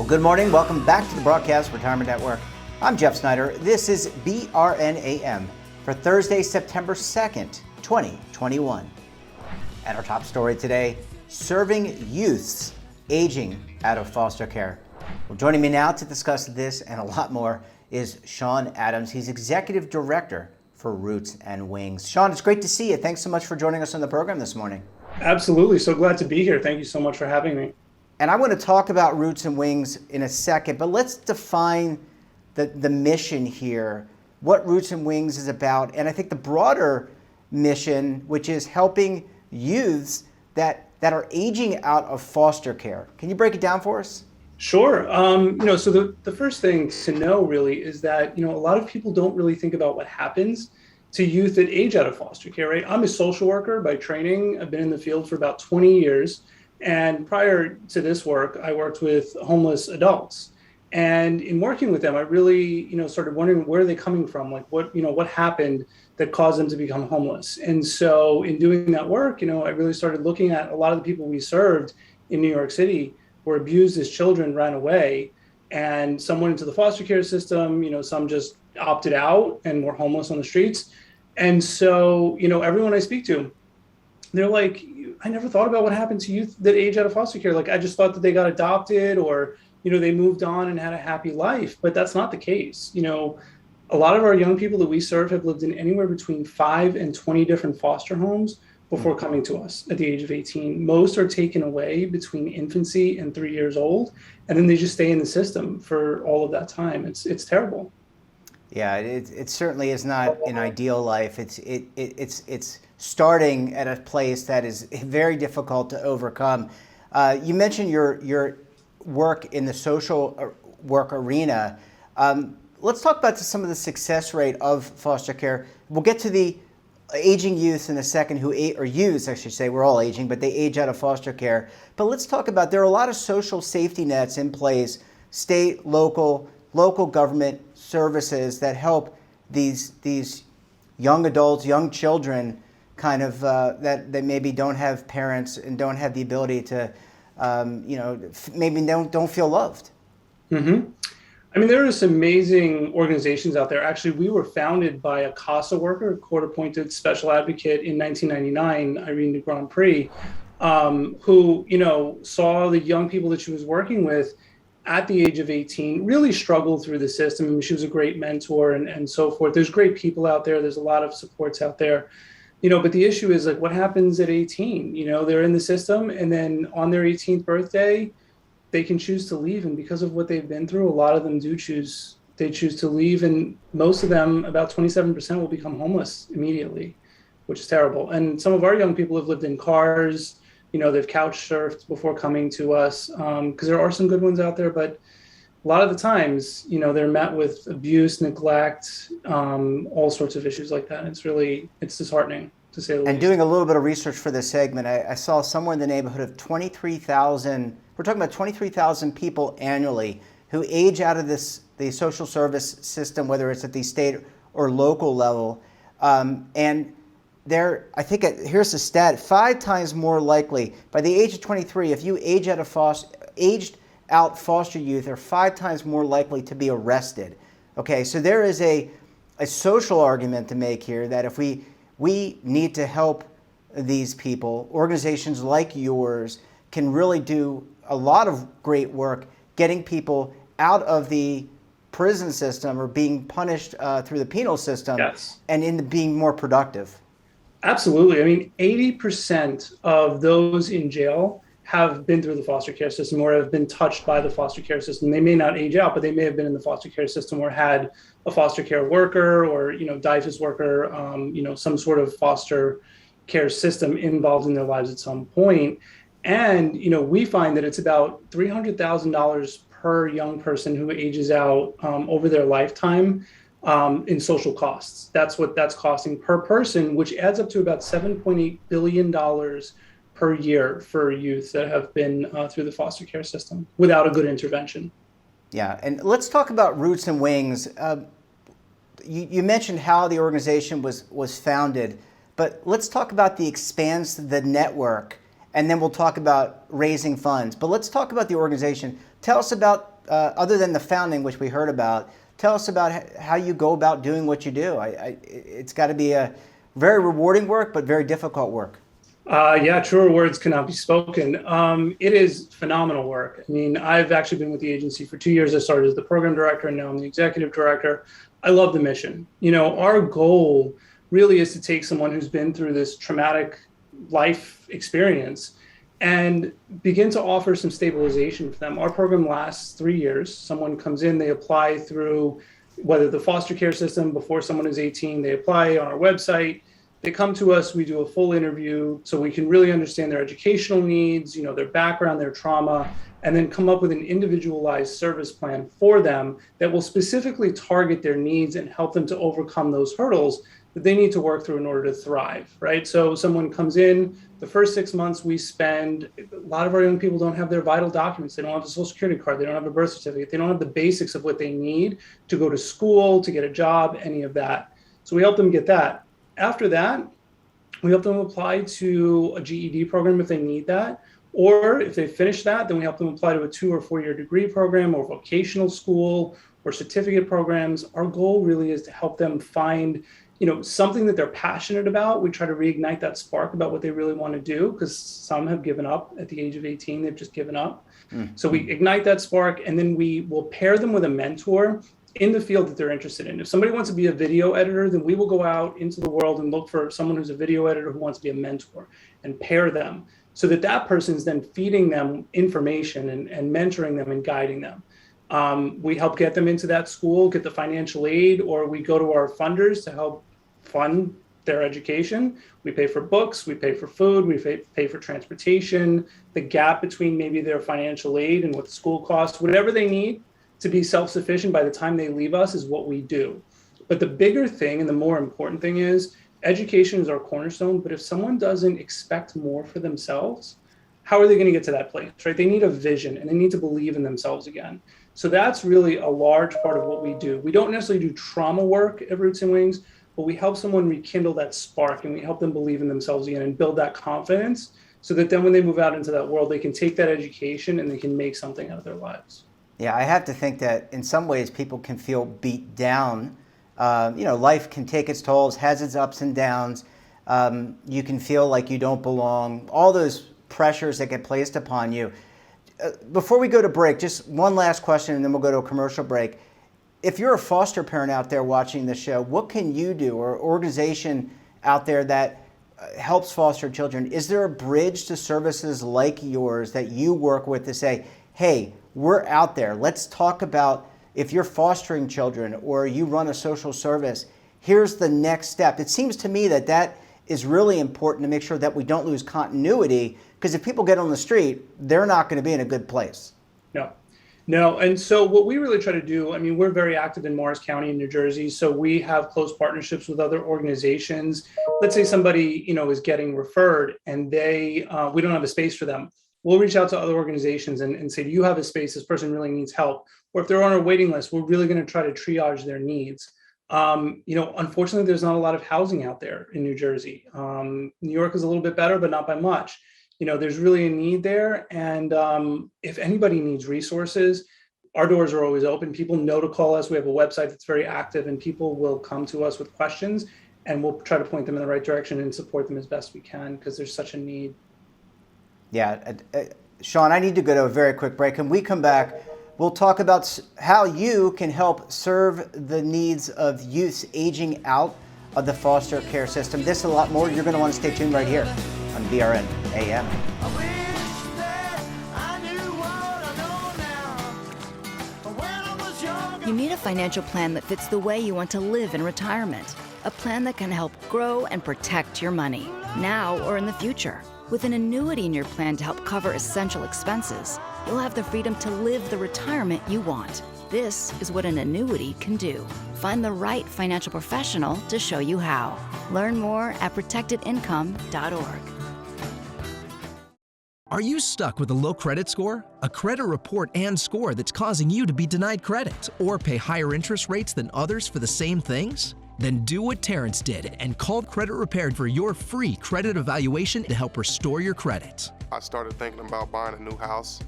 Well, good morning. Welcome back to the Broadcast Retirement Network. I'm Jeff Snyder. This is BRN AM for Thursday, September 2nd, 2021. And our top story today, serving youths aging out of foster care. Well, joining me now to discuss this and a lot more is Sean Adams. He's Executive Director for Roots and Wings. Sean, it's great to see you. Thanks so much for joining us on the program this morning. Absolutely. So glad to be here. Thank you so much for having me. And I want to talk about Roots and Wings in a second, but let's define the mission here, what Roots and Wings is about, and I think the broader mission, which is helping youths that are aging out of foster care. Can you break it down for us? Sure. So the first thing to know really is that, a lot of people don't really think about what happens to youth that age out of foster care, right? I'm a social worker by training. I've been in the field for about 20 years. And prior to this work, I worked with homeless adults. And in working with them, I really, started wondering where are they coming from? Like what happened that caused them to become homeless? And so in doing that work, I really started looking at a lot of the people we served in New York City were abused as children, ran away, and some went into the foster care system, some just opted out and were homeless on the streets. And so, everyone I speak to, they're like, I never thought about what happened to youth that age out of foster care. Like, I just thought that they got adopted or, they moved on and had a happy life, but that's not the case. A lot of our young people that we serve have lived in anywhere between 5 and 20 different foster homes before coming to us at the age of 18. Most are taken away between infancy and 3 years old, and then they just stay in the system for all of that time. It's terrible. Yeah, it certainly is not an ideal life. It's starting at a place that is very difficult to overcome. You mentioned your work in the social work arena. Let's talk about some of the success rate of foster care. We'll get to the aging youth in a second, or youths, I should say. We're all aging, but they age out of foster care. But let's talk about, there are a lot of social safety nets in place, state, local government services that help these young adults, young children, kind of that maybe don't have parents and don't have the ability to, maybe don't feel loved. Mm-hmm. I mean, there are some amazing organizations out there. Actually, we were founded by a CASA worker, a court-appointed special advocate in 1999, Irene de Grand Prix, who, saw the young people that she was working with at the age of 18 really struggled through the system. I mean, she was a great mentor and so forth. There's great people out there. There's a lot of supports out there, but the issue is like, what happens at 18? They're in the system, and then on their 18th birthday, they can choose to leave. And because of what they've been through, a lot of them choose to leave. And most of them, about 27%, will become homeless immediately, which is terrible. And some of our young people have lived in cars, they've couch surfed before coming to us, because there are some good ones out there, but a lot of the times, they're met with abuse, neglect, all sorts of issues like that. It's disheartening, to say the least. And doing a little bit of research for this segment, I saw somewhere in the neighborhood of 23,000, we're talking about 23,000 people annually who age out of the social service system, whether it's at the state or local level. And they're, I think, here's the stat, 5 times more likely, by the age of 23, if you aged out foster youth, are 5 times more likely to be arrested. Okay, so there is a social argument to make here that if we need to help these people, organizations like yours can really do a lot of great work getting people out of the prison system or being punished through the penal system. Yes. And being more productive. Absolutely. I mean, 80% of those in jail have been through the foster care system or have been touched by the foster care system. They may not age out, but they may have been in the foster care system or had a foster care worker or, DIFAS worker, some sort of foster care system involved in their lives at some point. And, we find that it's about $300,000 per young person who ages out over their lifetime in social costs. That's what that's costing per person, which adds up to about $7.8 billion per year for youth that have been through the foster care system without a good intervention. Yeah, and let's talk about Roots and Wings. You mentioned how the organization was founded, but let's talk about the network, and then we'll talk about raising funds. But let's talk about the organization. Tell us about other than the founding, which we heard about, tell us about how you go about doing what you do. It's got to be a very rewarding work, but very difficult work. Yeah, truer words cannot be spoken. It is phenomenal work. I mean, I've actually been with the agency for 2 years. I started as the program director, and now I'm the executive director. I love the mission. You know, our goal really is to take someone who's been through this traumatic life experience and begin to offer some stabilization for them. Our program lasts 3 years. Someone comes in, they apply through whether the foster care system before someone is 18, they apply on our website. They come to us, we do a full interview so we can really understand their educational needs, you know, their background, their trauma, and then come up with an individualized service plan for them that will specifically target their needs and help them to overcome those hurdles that they need to work through in order to thrive, right? So someone comes in, the first 6 months we spend, a lot of our young people don't have their vital documents. They don't have a social security card. They don't have a birth certificate. They don't have the basics of what they need to go to school, to get a job, any of that. So we help them get that. After that, we help them apply to a GED program if they need that. Or if they finish that, then we help them apply to a 2 or 4 year degree program or vocational school or certificate programs. Our goal really is to help them find, you know, something that they're passionate about. We try to reignite that spark about what they really want to do, because some have given up at the age of 18. They've just given up. So we ignite that spark, and then we will pair them with a mentor in the field that they're interested in. If somebody wants to be a video editor, then we will go out into the world and look for someone who's a video editor who wants to be a mentor and pair them so that that person's then feeding them information and mentoring them and guiding them. We help get them into that school, get the financial aid, or we go to our funders to help fund their education. We pay for books, we pay for food, we pay for transportation, the gap between maybe their financial aid and what the school costs, whatever they need to be self-sufficient by the time they leave us is what we do. But the bigger thing and the more important thing is education is our cornerstone, but if someone doesn't expect more for themselves, how are they going to get to that place, right? They need a vision and they need to believe in themselves again. So that's really a large part of what we do. We don't necessarily do trauma work at Roots and Wings, but we help someone rekindle that spark and we help them believe in themselves again and build that confidence so that then when they move out into that world, they can take that education and they can make something out of their lives. Yeah, I have to think that in some ways people can feel beat down. You know, life can take its tolls, has its ups and downs. You can feel like you don't belong, all those pressures that get placed upon you. Before we go to break, just one last question and then we'll go to a commercial break. If you're a foster parent out there watching the show, what can you do, or organization out there that helps foster children? Is there a bridge to services like yours that you work with to say, hey, we're out there, let's talk about if you're fostering children or you run a social service, here's the next step. It seems to me that that is really important to make sure that we don't lose continuity, because if people get on the street, they're not going to be in a good place. No. And so what we really try to do, I mean, we're very active in Morris County in New Jersey. So we have close partnerships with other organizations. Let's say somebody, you know, is getting referred and we don't have a space for them. We'll reach out to other organizations and say, do you have a space? This person really needs help. Or if they're on our waiting list, we're really going to try to triage their needs. You know, unfortunately, there's not a lot of housing out there in New Jersey. New York is a little bit better, but not by much. You know, there's really a need there. And if anybody needs resources, our doors are always open. People know to call us. We have a website that's very active and people will come to us with questions and we'll try to point them in the right direction and support them as best we can because there's such a need. Yeah. Sean, I need to go to a very quick break. When we come back, we'll talk about how you can help serve the needs of youth aging out of the foster care system. This and a lot more. You're going to want to stay tuned right here on BRN AM. You need a financial plan that fits the way you want to live in retirement. A plan that can help grow and protect your money, now or in the future. With an annuity in your plan to help cover essential expenses, you'll have the freedom to live the retirement you want. This is what an annuity can do. Find the right financial professional to show you how. Learn more at protectedincome.org. Are you stuck with a low credit score? A credit report and score that's causing you to be denied credit or pay higher interest rates than others for the same things? Then do what Terrence did and call Credit Repaired for your free credit evaluation to help restore your credit. I started thinking about buying a new house,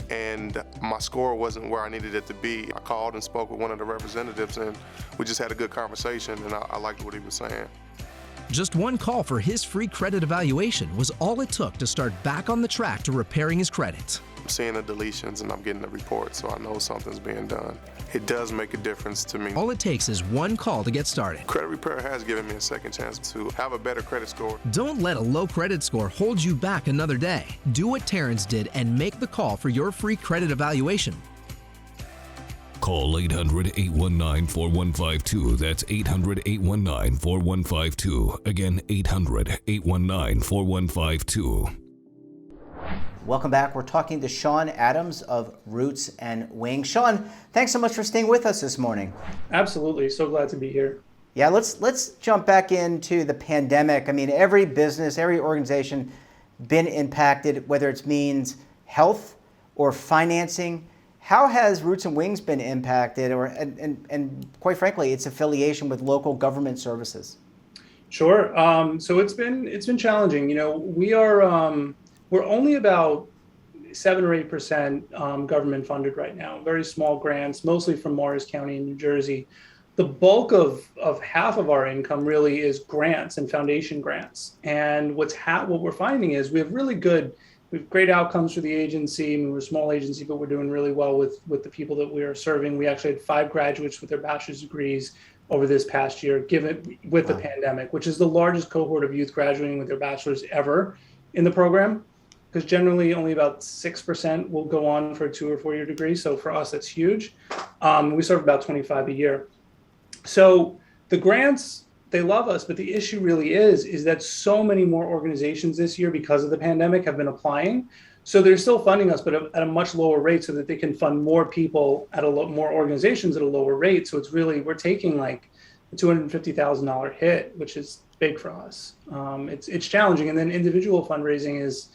and my score wasn't where I needed it to be. I called and spoke with one of the representatives, and we just had a good conversation, and I liked what he was saying. Just one call for his free credit evaluation was all it took to start back on the track to repairing his credit. I'm seeing the deletions and I'm getting the report, so I know something's being done. It does make a difference to me. All it takes is one call to get started. Credit repair has given me a second chance to have a better credit score. Don't let a low credit score hold you back another day. Do what Terrence did and make the call for your free credit evaluation. Call 800-819-4152. That's 800-819-4152. Again, 800-819-4152. Welcome back. We're talking to Sean Adams of Roots and Wings. Sean, thanks so much for staying with us this morning. Absolutely. So glad to be here. Yeah, let's jump back into the pandemic. I mean, every business, every organization been impacted, whether it means health or financing. How has Roots and Wings been impacted, and quite frankly, its affiliation with local government services? Sure. So it's been challenging. You know, we're only about 7 or 8% government funded right now. Very small grants, mostly from Morris County in New Jersey. The bulk of half of our income really is grants and foundation grants. And what we're finding is we have great outcomes for the agency. I mean, we're a small agency, but we're doing really well with the people that we are serving. We actually had 5 graduates with their bachelor's degrees over this past year, given with the pandemic, which is the largest cohort of youth graduating with their bachelor's ever in the program, because generally only about 6% will go on for a 2 or 4 year degree. So for us, that's huge. We serve about 25 a year. So the grants, they love us, but the issue really is that so many more organizations this year, because of the pandemic, have been applying. So they're still funding us, but at a much lower rate, so that they can fund more people at more organizations at a lower rate. So we're taking like a $250,000 hit, which is big for us. It's challenging. And then individual fundraising is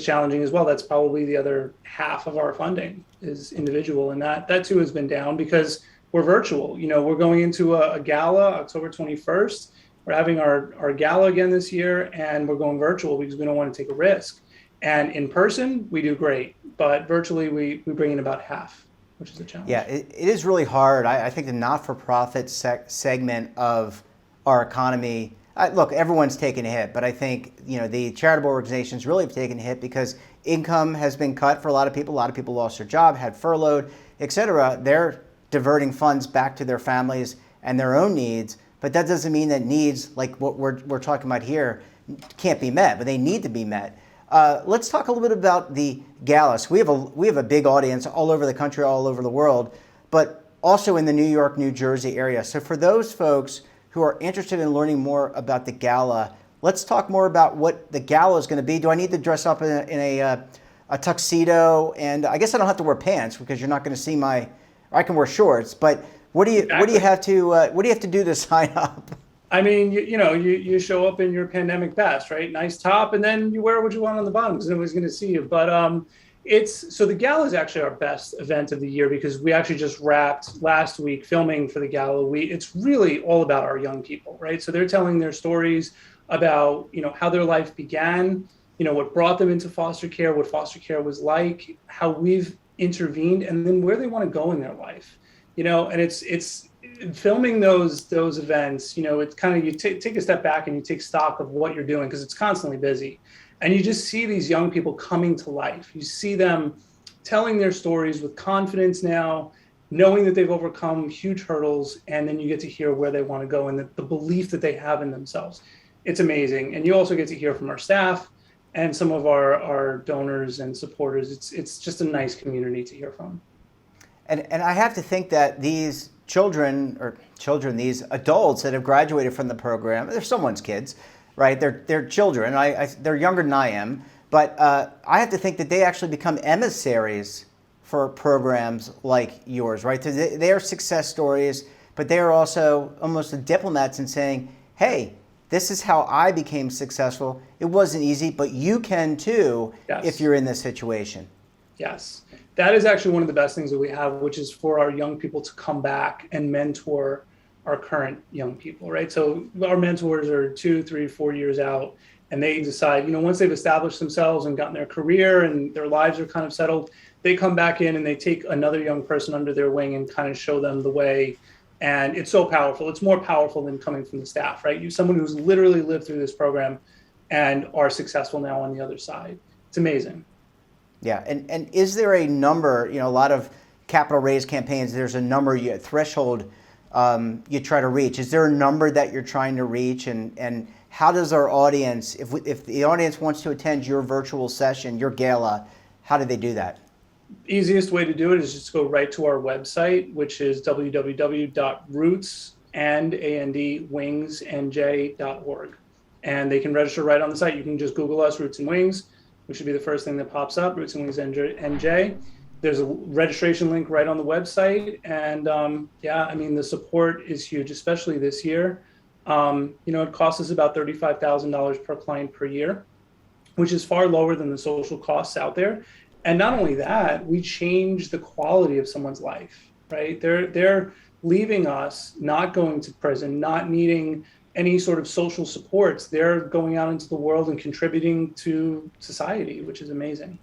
challenging as well. That's probably the other half of our funding is individual. And that too has been down because we're virtual. You know, we're going into a gala October 21st. We're having our gala again this year, and we're going virtual because we don't want to take a risk. And in person, we do great, but virtually we bring in about half, which is a challenge. Yeah, it is really hard. I think the not-for-profit segment of our economy, look, everyone's taken a hit, but I think, you know, the charitable organizations really have taken a hit because income has been cut for a lot of people. A lot of people lost their job, had furloughed, et cetera. They're diverting funds back to their families and their own needs, but that doesn't mean that needs like what we're talking about here can't be met, but they need to be met. Let's talk a little bit about the Gala. So we have a big audience all over the country, all over the world, but also in the New York, New Jersey area. So for those folks who are interested in learning more about the Gala, let's talk more about what the Gala is going to be. Do I need to dress up in a tuxedo? And I guess I don't have to wear pants because you're not going to see I can wear shorts, but what do you have to do to sign up? I mean, you show up in your pandemic best, right? Nice top, and then you wear what you want on the bottom because nobody's going to see you. But so the Gala is actually our best event of the year because we actually just wrapped last week filming for the Gala. It's really all about our young people, right? So they're telling their stories about, how their life began, what brought them into foster care, what foster care was like, how we've intervened, and then where they want to go in their life, and it's filming those events, it's kind of, you take a step back and you take stock of what you're doing because it's constantly busy. And you just see these young people coming to life. You see them telling their stories with confidence now, knowing that they've overcome huge hurdles, and then you get to hear where they want to go and the belief that they have in themselves. It's amazing. And you also get to hear from our staff and some of our donors and supporters. It's just a nice community to hear from. And I have to think that these these adults that have graduated from the program, they're someone's kids, right? They're children. They're younger than I am, but I have to think that they actually become emissaries for programs like yours, right? So they are success stories, but they are also almost the diplomats in saying, hey, this is how I became successful. It wasn't easy, but you can too. Yes. If you're in this situation. Yes. That is actually one of the best things that we have, which is for our young people to come back and mentor our current young people, right? So our mentors are 2, 3, 4 years out, and they decide, once they've established themselves and gotten their career and their lives are kind of settled, they come back in and they take another young person under their wing and kind of show them the way. And it's so powerful. It's more powerful than coming from the staff, right? You, someone who's literally lived through this program and are successful now on the other side. It's amazing. Yeah, and is there a number, a lot of capital raise campaigns, there's a number, a threshold you try to reach. Is there a number that you're trying to reach? And how does our audience, if the audience wants to attend your virtual session, your gala, how do they do that? Easiest way to do it is just go right to our website, which is www.rootsandwingsnj.org. And they can register right on the site. You can just Google us, Roots and Wings, which should be the first thing that pops up, Roots and Wings NJ. There's a registration link right on the website. And the support is huge, especially this year. It costs us about $35,000 per client per year, which is far lower than the social costs out there. And not only that, we change the quality of someone's life, right? They're leaving us, not going to prison, not needing any sort of social supports. They're going out into the world and contributing to society, which is amazing.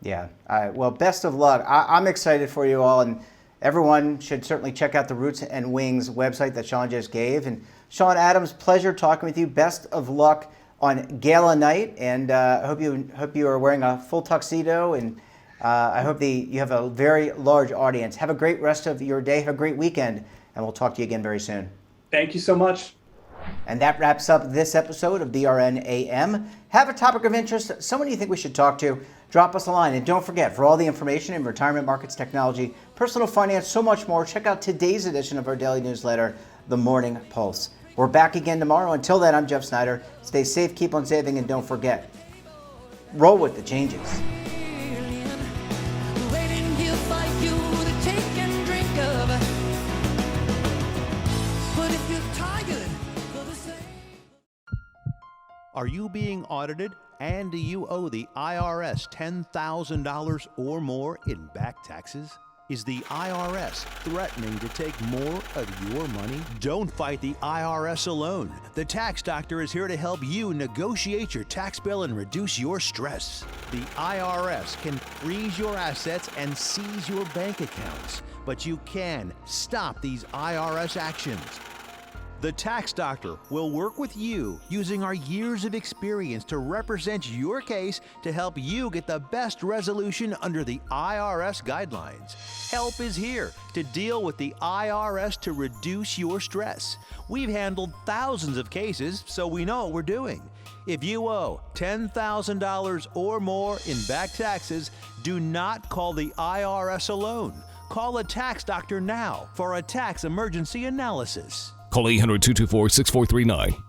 Yeah. Well, best of luck. I'm excited for you all, and everyone should certainly check out the Roots and Wings website that Sean just gave. And Sean Adams, pleasure talking with you. Best of luck on gala night, and I hope you are wearing a full tuxedo, and I hope you have a very large audience. Have a great rest of your day. Have a great weekend, and we'll talk to you again very soon. Thank you so much. And that wraps up this episode of BRN AM. Have a topic of interest, someone you think we should talk to, drop us a line. And don't forget, for all the information in retirement markets, technology, personal finance, so much more, check out today's edition of our daily newsletter, The Morning Pulse. We're back again tomorrow. Until then, I'm Jeff Snyder. Stay safe, keep on saving, and don't forget, roll with the changes. Are you being audited, and do you owe the IRS $10,000 or more in back taxes? Is the IRS threatening to take more of your money? Don't fight the IRS alone. The Tax Doctor is here to help you negotiate your tax bill and reduce your stress. The IRS can freeze your assets and seize your bank accounts, but you can stop these IRS actions. The Tax Doctor will work with you using our years of experience to represent your case to help you get the best resolution under the IRS guidelines. Help is here to deal with the IRS to reduce your stress. We've handled thousands of cases, so we know what we're doing. If you owe $10,000 or more in back taxes, do not call the IRS alone. Call a Tax Doctor now for a tax emergency analysis. Call 800-224-6439.